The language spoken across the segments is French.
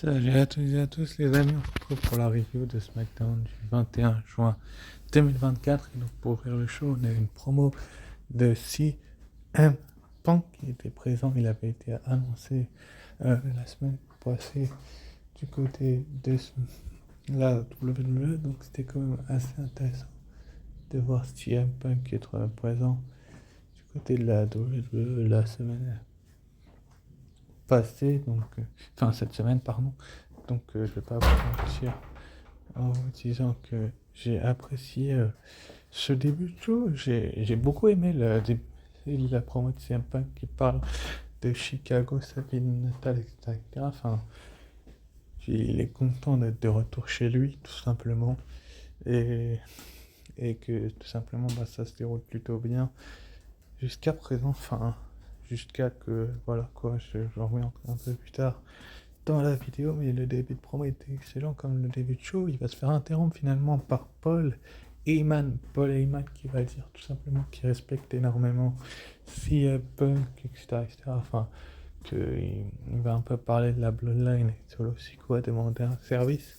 Salut à tous et à tous les amis, on se retrouve pour la review de SmackDown du 21 juin 2024. Et donc pour ouvrir le show, on a une promo de CM Punk qui était présent. Il avait été annoncé la semaine passée du côté de la WWE, donc c'était quand même assez intéressant de voir CM Punk être présent du côté de la WWE la semaine passée, enfin cette semaine, pardon. Donc je vais pas vous mentir en vous disant que j'ai apprécié ce début de show. J'ai beaucoup aimé la promo de CM Punk qui parle de Chicago, sa ville natale, etc. Enfin, il est content d'être de retour chez lui, tout simplement. Et, et que tout simplement ça se déroule plutôt bien jusqu'à présent. Enfin, jusqu'à que, voilà quoi, j'en reviens un peu plus tard dans la vidéo, mais le début de promo était excellent comme le début de show. Il va se faire interrompre finalement par Paul Heyman qui va dire tout simplement qu'il respecte énormément CM Punk, etc. Enfin, qu'il va un peu parler de la Bloodline et Solo Sikoa a demandé un service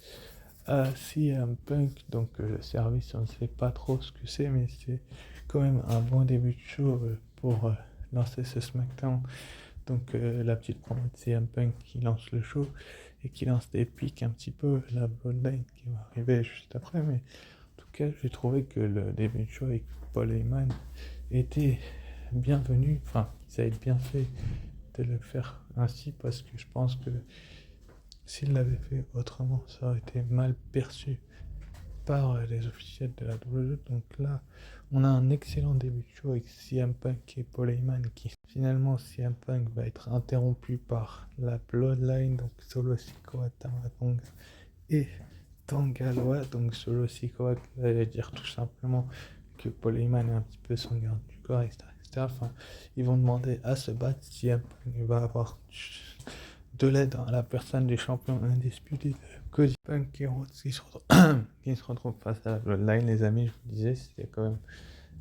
à CM Punk. Donc le service, on ne sait pas trop ce que c'est, mais c'est quand même un bon début de show pour lancer ce SmackDown. Donc la petite promo de CM Punk qui lance le show et qui lance des pics un petit peu, la Bloodline qui va arriver juste après. Mais en tout cas, j'ai trouvé que le début de show avec Paul Heyman était bienvenu. Enfin, ça a été bien fait de le faire ainsi parce que je pense que s'il l'avait fait autrement, ça aurait été mal perçu par les officiels de la WWE. Donc là, on a un excellent début de show avec CM Punk et Paul Heyman qui finalement CM Punk va être interrompu par la Bloodline, donc Solo Sikoa, Tama Tonga et Tanga Loa. Donc Solo Sikoa qui va dire tout simplement que Paul Heyman est un petit peu son garde du corps, etc. Enfin, ils vont demander à se battre. CM Punk va avoir de l'aide à la personne des champions indisputés de Cody Punk qui se retrouve face à la Bloodline. Les amis, je vous disais, c'était quand même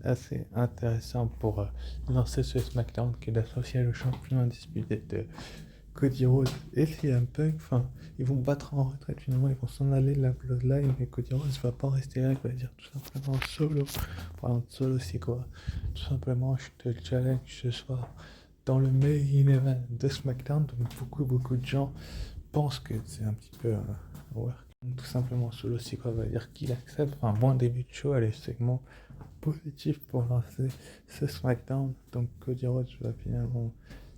assez intéressant pour lancer ce SmackDown qui est associé le champion indisputé de Cody Rhodes et CM Punk. Enfin, ils vont battre en retraite finalement, ils vont s'en aller de la Bloodline, mais Cody Rhodes va pas rester là, il va dire tout simplement solo c'est quoi, tout simplement je te challenge ce soir dans le main event de SmackDown. Donc beaucoup de gens pensent que c'est un petit peu work. Tout simplement Solo Sikoa va dire qu'il accepte. Enfin, bon début de show, allez, segment positif pour lancer ce SmackDown. Donc Cody Rhodes va finalement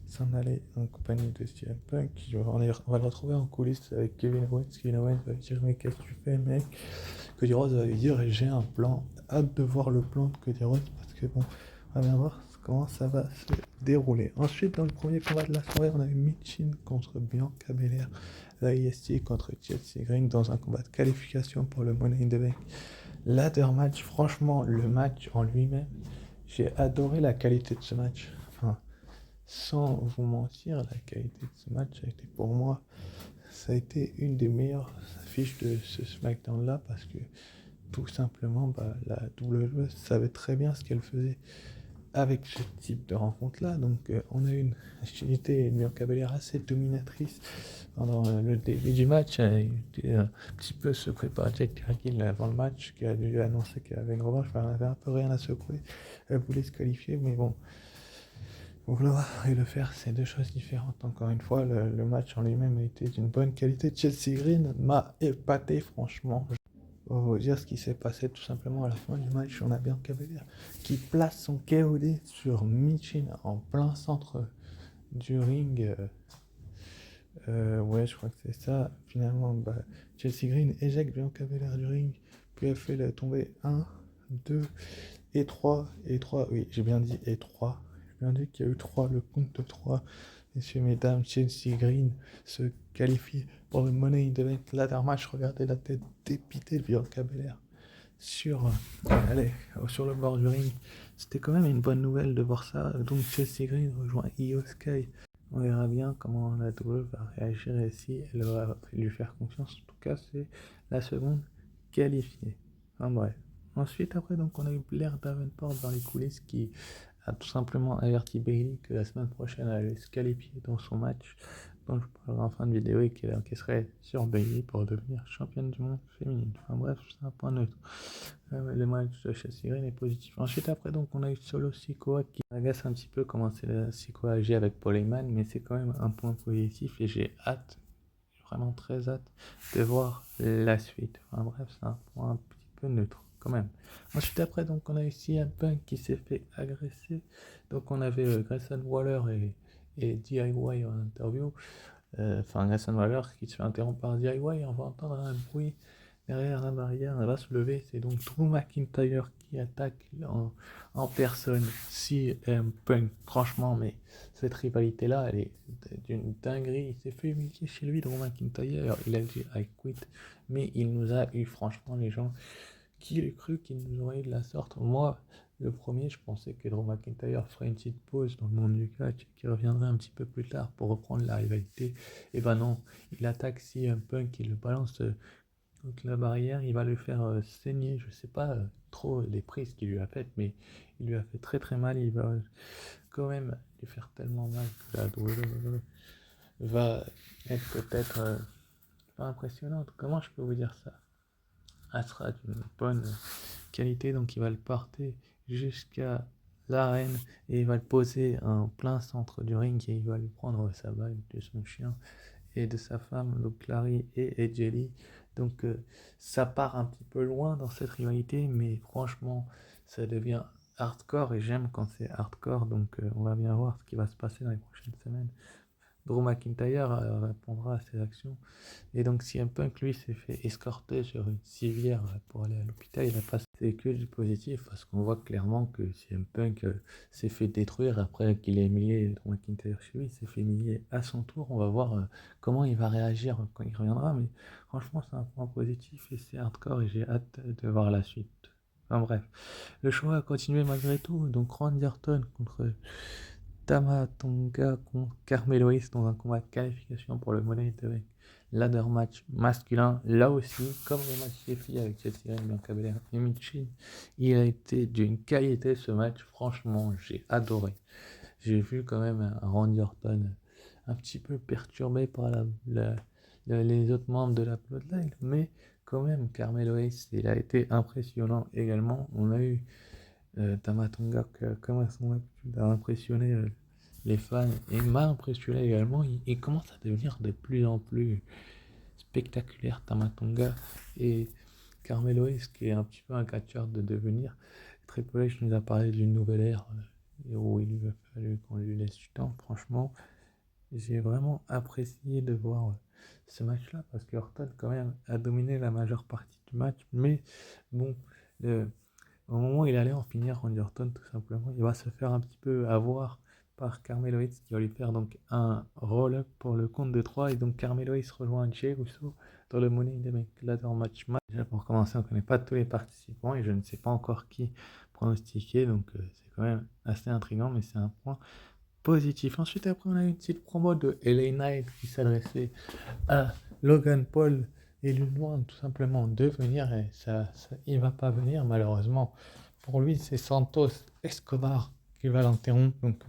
s'en aller en compagnie de CM Punk. On va le retrouver en coulisses avec Kevin Owens. Kevin Owens va lui dire mais qu'est-ce que tu fais mec? Cody Rhodes va lui dire j'ai un plan. Hâte de voir le plan de Cody Rhodes parce que bon, on va bien voir comment ça va se dérouler. Ensuite, dans le premier combat de la soirée, on a eu Michin contre Bianca Belair, la IST contre Chelsea Green dans un combat de qualification pour le Money in the Bank ladder match. Franchement, le match en lui-même, j'ai adoré la qualité de ce match. Enfin, sans vous mentir, la qualité de ce match a été pour moi, ça a été une des meilleures affiches de ce SmackDown là parce que tout simplement, la WWE savait très bien ce qu'elle faisait avec ce type de rencontre-là. Donc, on a eu une agilité et une Bianca Belair assez dominatrice pendant le début du match. Elle a été un petit peu se préparer tranquille avant le match, qui a dû annoncer qu'elle avait une revanche. Enfin, elle avait un peu rien à secouer. Elle voulait se qualifier, mais bon, vouloir et le faire, c'est deux choses différentes. Encore une fois, le match en lui-même a été d'une bonne qualité. Chelsea Green m'a épaté, franchement. Pour vous dire ce qui s'est passé tout simplement à la fin du match, on a Bianca Belair qui place son KOD sur Michin en plein centre du ring. Ouais, je crois que c'est ça. Finalement, Chelsea Green éjecte Bianca Belair du ring, puis elle fait tomber 1, 2 et 3. Et 3, oui, j'ai bien dit et 3. J'ai bien dit qu'il y a eu 3, le compte de 3. Messieurs, mesdames, Chelsea Green se qualifie pour le Money in the Bank ladder match. Regardez la tête dépitée de Bianca Belair sur, sur le bord du ring. C'était quand même une bonne nouvelle de voir ça. Donc Chelsea Green rejoint Io Sky. On verra bien comment la WWE va réagir et si elle va lui faire confiance. En tout cas, c'est la seconde qualifiée. Enfin bref. Ensuite, après, donc, on a eu Blair Davenport dans les coulisses qui, a tout simplement averti Bayley que la semaine prochaine elle allait se qualifier dans son match dont je parlerai en fin de vidéo et qui serait sur Bayley pour devenir championne du monde féminine. Enfin bref, c'est un point neutre. Le match de Chelsea Green est positif. Ensuite, après, donc, on a eu Solo Sikoa qui agace un petit peu comment Sikoa agit avec Paul Heyman, mais c'est quand même un point positif et j'ai hâte, vraiment très hâte, de voir la suite. Enfin bref, c'est un point un petit peu neutre quand même. Ensuite, après, donc, on a eu CM Punk qui s'est fait agresser. Donc, on avait Grayson Waller et DIY en interview. Enfin, Grayson Waller qui se fait interrompre par DIY. On va entendre un bruit derrière la barrière, elle va se lever. C'est donc Drew McIntyre qui attaque en personne CM Punk. Franchement, mais cette rivalité-là, elle est d'une dinguerie. Il s'est fait humilier chez lui, Drew McIntyre. Il a dit I quit, mais il nous a eu, franchement, les gens qui l'aient cru qu'il nous aurait eu de la sorte. Moi, le premier, je pensais que Drew McIntyre ferait une petite pause dans le monde du catch et qu'il reviendrait un petit peu plus tard pour reprendre la rivalité. Et ben non, il attaque CM Punk, il le balance donc la barrière, il va le faire saigner. Je sais pas trop les prises qu'il lui a faites, mais il lui a fait très très mal. Il va quand même lui faire tellement mal que la douleur va être peut-être pas impressionnante. Comment je peux vous dire ça? Elle sera d'une bonne qualité, donc il va le porter jusqu'à l'arène et il va le poser en plein centre du ring et il va lui prendre sa bague de son chien et de sa femme, donc Larry et Jelly. Donc ça part un petit peu loin dans cette rivalité, mais franchement, ça devient hardcore et j'aime quand c'est hardcore, donc on va bien voir ce qui va se passer dans les prochaines semaines. Drew McIntyre répondra à ses actions. Et donc CM Punk, lui, s'est fait escorter sur une civière pour aller à l'hôpital. Il a passé que du positif parce qu'on voit clairement que CM Punk s'est fait détruire après qu'il ait humilié Drew McIntyre chez lui. Il s'est fait humilier à son tour. On va voir comment il va réagir quand il reviendra. Mais franchement, c'est un point positif et c'est hardcore et j'ai hâte de voir la suite. Enfin bref, le show a continué malgré tout. Donc Randy Orton contre Tama Tonga contre Carmelo Hayes dans un combat de qualification pour le Money in the Bank ladder match masculin. Là aussi, comme le match des filles avec Chelsea Green, Bianca Belair et Michin, il a été d'une qualité ce match. Franchement, j'ai adoré. J'ai vu quand même un Randy Orton un petit peu perturbé par les autres membres de la Bloodline, mais quand même, Carmelo Hayes, il a été impressionnant également. On a eu Tama Tonga, comme à son habitude, a impressionné les fans et m'a impressionné également. Il commence à devenir de plus en plus spectaculaire, Tama Tonga et Carmelo Hayes, qui est un petit peu un catcheur de devenir. Triple H nous a parlé d'une nouvelle ère où il lui a fallu qu'on lui laisse du temps. Franchement, j'ai vraiment apprécié de voir ce match-là parce que Orton, quand même, a dominé la majeure partie du match. Mais bon, au moment où il allait en finir, Randy Orton, tout simplement, il va se faire un petit peu avoir par Carmelo Hayes qui va lui faire donc un roll-up pour le compte de 3 et donc Carmelo Hayes rejoint Jey Uso dans le Money in the Bank ladder match. Déjà pour commencer, on ne connaît pas tous les participants et je ne sais pas encore qui pronostiquer, donc c'est quand même assez intriguant, mais c'est un point positif. Ensuite, après, on a une petite promo de LA Knight qui s'adressait à Logan Paul et lui demande tout simplement de venir et il va pas venir malheureusement. Pour lui, c'est Santos Escobar qui va l'interrompre. Donc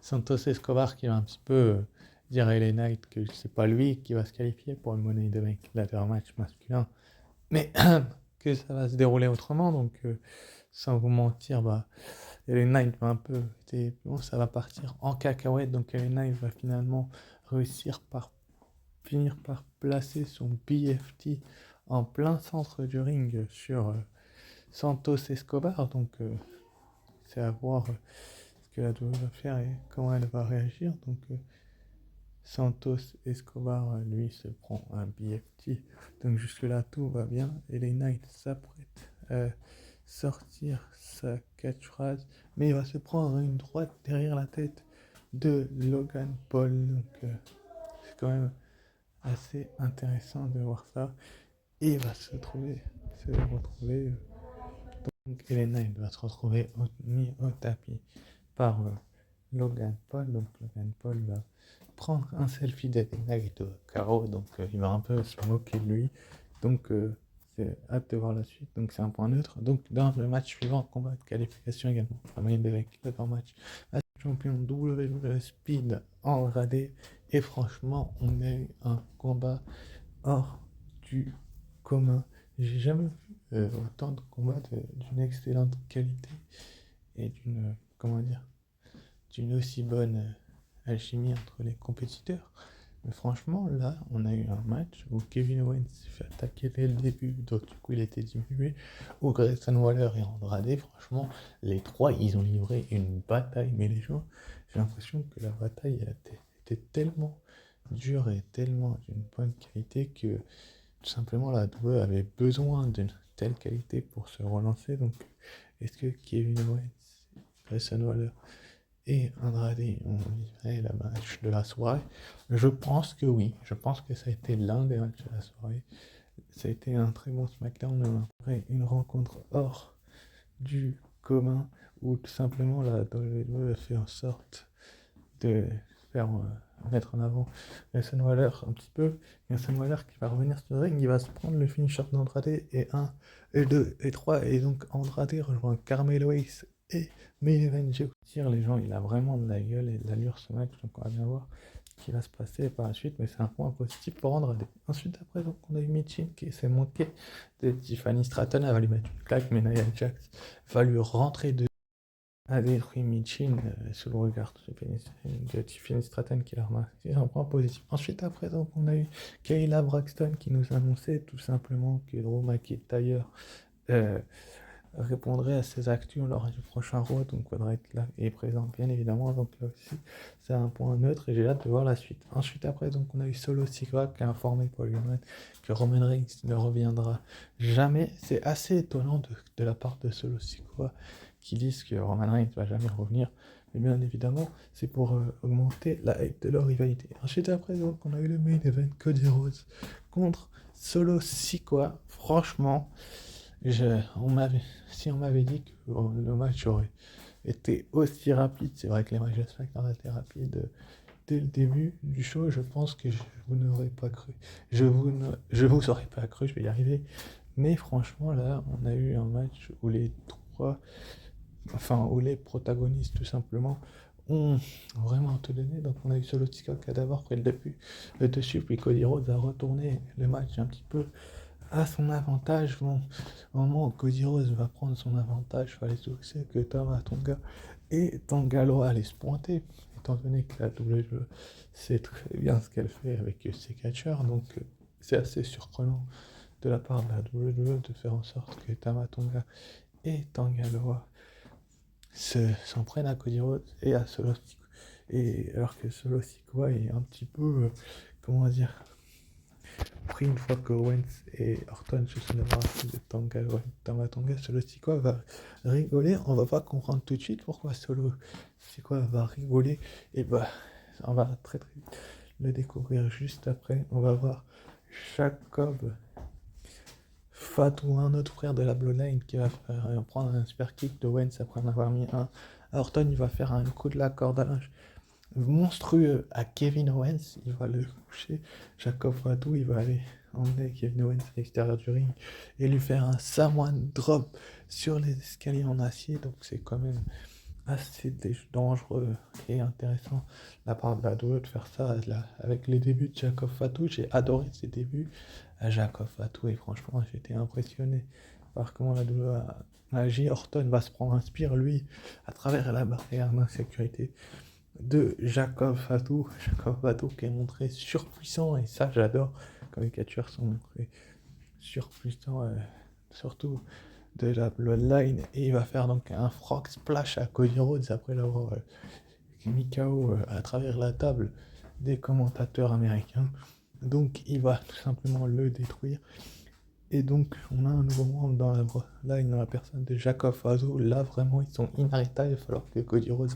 Santos Escobar qui va un petit peu dire à LA Knight que c'est pas lui qui va se qualifier pour le Money in the Bank ladder match masculin, mais que ça va se dérouler autrement. Donc sans vous mentir, bah LA Knight va un peu, bon, ça va partir en cacahuète. Donc LA Knight va finalement finir par placer son BFT en plein centre du ring sur Santos Escobar. Donc c'est à voir ce que la WWE va faire et comment elle va réagir. Donc Santos Escobar, lui, se prend un BFT. Donc jusque-là, tout va bien. Et les Knights s'apprêtent à sortir sa catchphrase, mais il va se prendre une droite derrière la tête de Logan Paul. Donc c'est quand même assez intéressant de voir ça. Et il va se retrouver. Donc Elena, il va se retrouver mis au tapis par Logan Paul. Donc Logan Paul va prendre un selfie d'Elena et de Caro. Donc il va un peu se moquer de lui. Donc c'est hâte de voir la suite. Donc c'est un point neutre. Donc dans le match suivant, combat de qualification également. La moyenne avec le match. Champion WWE Speed en gradé Et franchement, on a eu un combat hors du commun. J'ai jamais vu autant de combats d'une excellente qualité et comment dire, d'une aussi bonne alchimie entre les compétiteurs. Mais franchement, là, on a eu un match où Kevin Owens s'est fait attaquer dès le début, donc du coup il était diminué, où Grayson Waller et Andrade, franchement, les trois, ils ont livré une bataille, mais les gens, j'ai l'impression que la bataille était tellement dure et tellement d'une bonne qualité que tout simplement la WWE avait besoin d'une telle qualité pour se relancer. Donc, est-ce que Kevin Owens, Grayson Waller et Andrade ont livré le match de la soirée? Je pense que oui. Je pense que ça a été l'un des matchs de la soirée. Ça a été un très bon SmackDown. Après, une rencontre hors du commun où tout simplement la WWE a fait en sorte de faire mettre en avant Grayson Waller un petit peu. Grayson Waller qui va revenir sur le ring, il va se prendre le finisher d'Andrade et 1, et 2, et 3. Et donc Andrade rejoint Carmelo Hayes et Main Event. Les gens, il a vraiment de la gueule et de l'allure ce match, donc on va bien voir ce qui va se passer par la suite, mais c'est un point positif pour Andrade. Ensuite, après, donc, on a eu Michin qui s'est manqué de Tiffany Stratton, elle va lui mettre une claque, mais Nia Jax va lui rentrer de a détruit Michin sous le regard de Tiffany Stratton qui l'a remarqué. C'est un point positif. Ensuite, après, donc, on a eu Kayla Braxton qui nous annonçait tout simplement que Drew McIntyre euh, répondrait à ses actus lors du prochain Raw, donc faudra être là et présent bien évidemment. Donc là aussi, c'est un point neutre et j'ai hâte de voir la suite. Ensuite, après, donc on a eu Solo Sikoa qui a informé Paul Heyman que Roman Reigns ne reviendra jamais. C'est assez étonnant de la part de Solo Sikoa qui disent que Roman Reigns ne va jamais revenir. Mais bien évidemment, c'est pour augmenter la hype de leur rivalité. Ensuite, après, donc, on a eu le main event Cody Rhodes contre Solo Sikoa. Franchement, si on m'avait dit que le match aurait été aussi rapide, c'est vrai que les matchs de SmackDown étaient rapides dès le début du show, je pense que je vous n'aurais pas cru. Je vous aurais pas cru, je vais y arriver. Mais franchement, là, on a eu un match où où les protagonistes, tout simplement, ont vraiment tout donné. Donc, on a eu Solo Sikoa qui a d'abord pris le dessus, puis Cody Rhodes a retourné le match un petit peu à son avantage. Bon, au moment où Cody Rhodes va prendre son avantage, il fallait soucier que Tama Tonga et Tangaloa allaient se pointer, étant donné que la WWE sait très bien ce qu'elle fait avec ses catcheurs. Donc, c'est assez surprenant de la part de la WWE de faire en sorte que Tama Tonga et Tangaloa s'en prennent à Cody Rhodes et à Solo Sikoa. Et alors que Solo Sikoa est un petit peu, comment dire, pris une fois que Owens et Orton se sont débarrassés de Tamatonga, Solo Sikoa va rigoler. On va pas comprendre tout de suite pourquoi Solo Sikoa va rigoler. Et bah, on va très très vite le découvrir juste après. On va voir Jacob Fatou, un autre frère de la Bloodline, qui va prendre un super kick de Owens après en avoir mis un. Orton, il va faire un coup de la corde à linge monstrueux à Kevin Owens, il va le coucher. Jacob Fatou, il va aller emmener Kevin Owens à l'extérieur du ring et lui faire un Samoan drop sur les escaliers en acier. Donc c'est quand même assez dangereux et intéressant de la part de la WWE de faire ça là, avec les débuts de Jacob Fatou. J'ai adoré ses débuts à Jacob Fatou et franchement j'étais impressionné par comment la WWE a agi. Orton va se prendre un spire lui à travers la barrière d'insécurité de Jacob Fatou qui est montré surpuissant, et ça j'adore quand les catcheurs sont montrés surpuissants, surtout de la Bloodline. Et il va faire donc un frog splash à Cody Rhodes après l'avoir mis KO à travers la table des commentateurs américains. Donc il va tout simplement le détruire. Et donc on a un nouveau membre dans la Bloodline, dans la personne de Jacob Fatou. Là vraiment ils sont inarrêtables, il va falloir que Cody Rhodes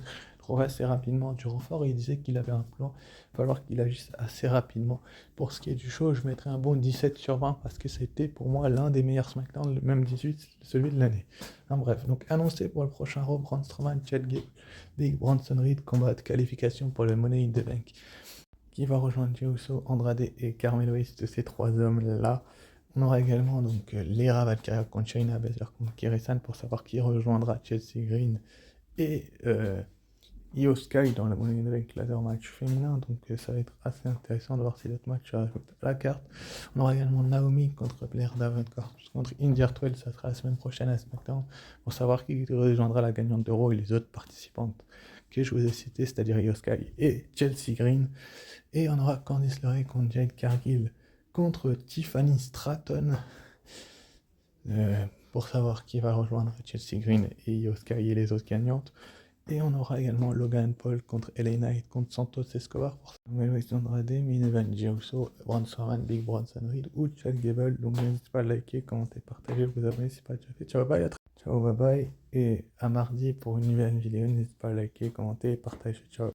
trouve assez rapidement du renfort. Et il disait qu'il avait un plan, il va falloir qu'il agisse assez rapidement. Pour ce qui est du show, je mettrais un bon 17/20 parce que c'était pour moi l'un des meilleurs SmackDown, le même 18, celui de l'année. Enfin, bref, donc annoncé pour le prochain Raw, Braun Strowman, Chad Gable, Big Bronson Reed, combat de qualification pour le Money in the Bank, qui va rejoindre Jey Uso, Andrade et Carmelo Hayes. De ces trois hommes-là, on aura également donc Lyra Valkyria contre Shayna Baszler contre Kairi Sane pour savoir qui rejoindra Chelsea Green et Io Sky dans la Money in the Bank Ladder match féminin, donc ça va être assez intéressant de voir si d'autres matchs rajoutent à la carte. On aura également Naomi contre Blair Davenport contre Indy Hartwell, ça sera la semaine prochaine à SmackDown, pour savoir qui rejoindra la gagnante de Raw et les autres participantes que je vous ai citées, c'est-à-dire Io Sky et Chelsea Green. Et on aura Candice LeRae contre Jade Cargill contre Tiffany Stratton, pour savoir qui va rejoindre Chelsea Green et Io Sky et les autres gagnantes. Et on aura également Logan Paul contre LA Knight contre Santos Escobar pour Samuel Andrade, Main Event Jey Uso, Braun Strowman, Big Bronson Reed ou Chad Gable. Donc n'hésitez pas à liker, commenter, partager, vous abonner si ce n'est pas déjà fait. Ciao bye, ciao bye bye et à mardi pour une nouvelle vidéo. N'hésitez pas à liker, commenter, partager. Ciao.